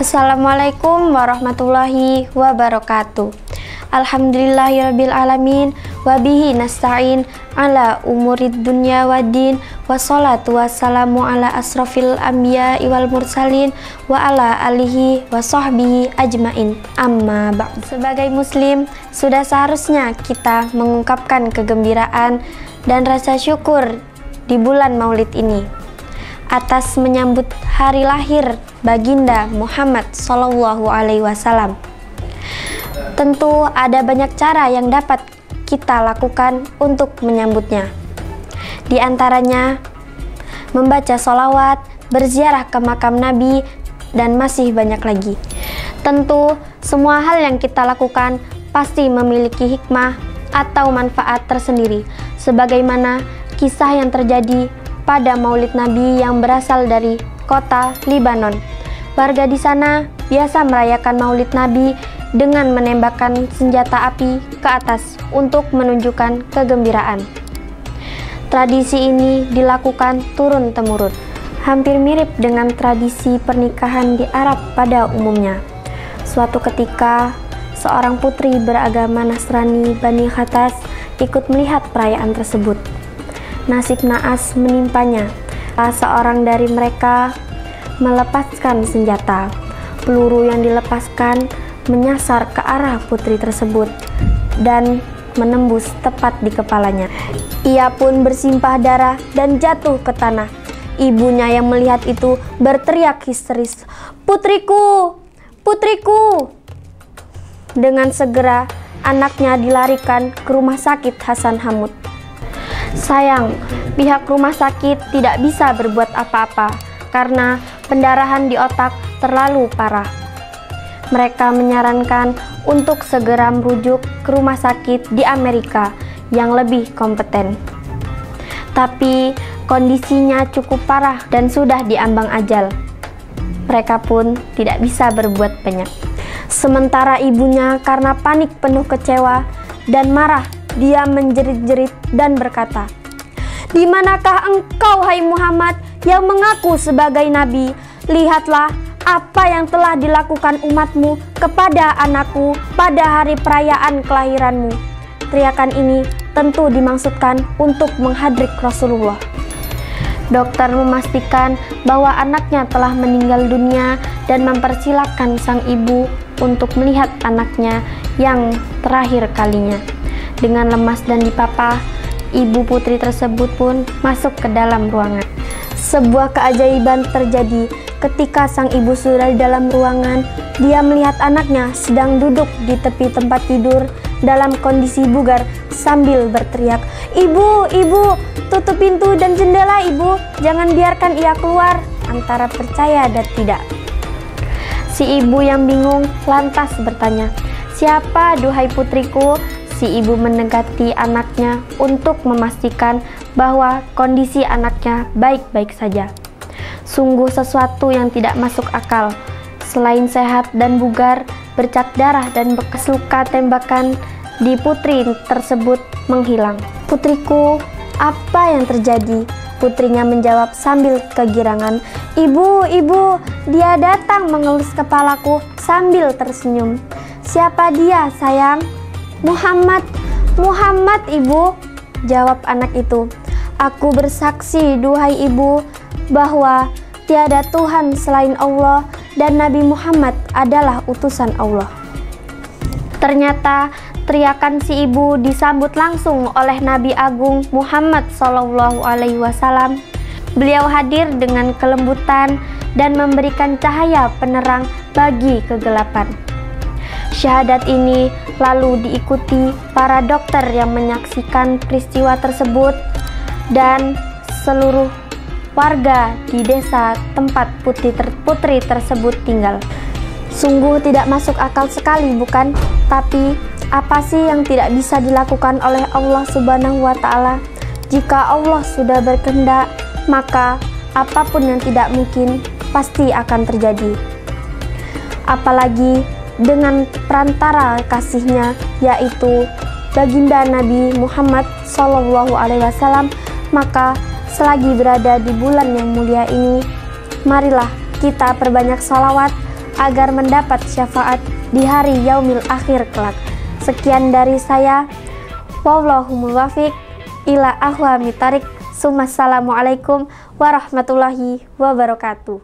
Assalamualaikum warahmatullahi wabarakatuh. Alhamdulillahirabbil alamin wa bihi nasta'in ala umurid dunya waddin wassalatu wassalamu ala asrofil anbiya'i wal mursalin wa ala alihi wa sahbihi ajmain. Amma ba'd. Sebagai muslim, sudah seharusnya kita mengungkapkan kegembiraan dan rasa syukur di bulan Maulid ini atas menyambut hari lahir Baginda Muhammad Sallallahu Alaihi Wasallam. Tentu ada banyak cara yang dapat kita lakukan untuk menyambutnya. Di antaranya membaca sholawat, berziarah ke makam Nabi, dan masih banyak lagi. Tentu semua hal yang kita lakukan pasti memiliki hikmah atau manfaat tersendiri, sebagaimana kisah yang terjadi pada Maulid Nabi yang berasal dari kota Libanon. Warga di sana biasa merayakan Maulid Nabi dengan menembakkan senjata api ke atas untuk menunjukkan kegembiraan. Tradisi ini dilakukan turun-temurun, hampir mirip dengan tradisi pernikahan di Arab pada umumnya. Suatu ketika, seorang putri beragama Nasrani Bani Khatas ikut melihat perayaan tersebut. Nasib naas menimpanya. Seorang dari mereka melepaskan senjata. Peluru yang dilepaskan menyasar ke arah putri tersebut dan menembus tepat di kepalanya. Ia pun bersimpah darah dan jatuh ke tanah. Ibunya yang melihat itu berteriak histeris, "Putriku! Putriku!" Dengan segera anaknya dilarikan ke rumah sakit Hasan Hamud. Sayang, pihak rumah sakit tidak bisa berbuat apa-apa karena pendarahan di otak terlalu parah. Mereka menyarankan untuk segera merujuk ke rumah sakit di Amerika yang lebih kompeten. Tapi kondisinya cukup parah dan sudah diambang ajal. Mereka pun tidak bisa berbuat banyak. Sementara ibunya karena panik penuh kecewa dan marah, dia menjerit-jerit dan berkata, "Di manakah engkau, hai Muhammad, yang mengaku sebagai nabi? Lihatlah apa yang telah dilakukan umatmu kepada anakku pada hari perayaan kelahiranmu." Teriakan ini tentu dimaksudkan untuk menghadrik Rasulullah. Dokter memastikan bahwa anaknya telah meninggal dunia dan mempersilahkan sang ibu untuk melihat anaknya yang terakhir kalinya. Dengan lemas dan dipapah, ibu putri tersebut pun masuk ke dalam ruangan. Sebuah keajaiban terjadi ketika sang ibu sudah di dalam ruangan. Dia melihat anaknya sedang duduk di tepi tempat tidur dalam kondisi bugar sambil berteriak, "Ibu, ibu, tutup pintu dan jendela, ibu. Jangan biarkan ia keluar," antara percaya dan tidak. Si ibu yang bingung lantas bertanya, "Siapa, duhai putriku?" Si ibu mendekati anaknya untuk memastikan bahwa kondisi anaknya baik-baik saja. Sungguh sesuatu yang tidak masuk akal. Selain sehat dan bugar, bercak darah dan bekas luka tembakan di putri tersebut menghilang. "Putriku, apa yang terjadi?" Putrinya menjawab sambil kegirangan, "Ibu, ibu, dia datang mengelus kepalaku sambil tersenyum." "Siapa dia, sayang?" "Muhammad, Muhammad, ibu," jawab anak itu. "Aku bersaksi, duhai ibu, bahwa tiada Tuhan selain Allah dan Nabi Muhammad adalah utusan Allah." Ternyata teriakan si ibu disambut langsung oleh Nabi Agung Muhammad Sallallahu Alaihi Wasallam. Beliau hadir dengan kelembutan dan memberikan cahaya penerang bagi kegelapan. Syahadat ini lalu diikuti para dokter yang menyaksikan peristiwa tersebut dan seluruh warga di desa tempat putri tersebut tinggal. Sungguh tidak masuk akal sekali, bukan? Tapi apa sih yang tidak bisa dilakukan oleh Allah Subhanahu wa Ta'ala? Jika Allah sudah berkehendak, maka apapun yang tidak mungkin pasti akan terjadi. Apalagi dengan perantara kasihnya, yaitu Baginda Nabi Muhammad Sallallahu Alaihi Wasallam. Maka selagi berada di bulan yang mulia ini, marilah kita perbanyak salawat agar mendapat syafaat di hari yaumil akhir kelak. Sekian dari saya. Wallahul muwaffiq ila aqwamit thoriq. Assalamualaikum warahmatullahi wabarakatuh.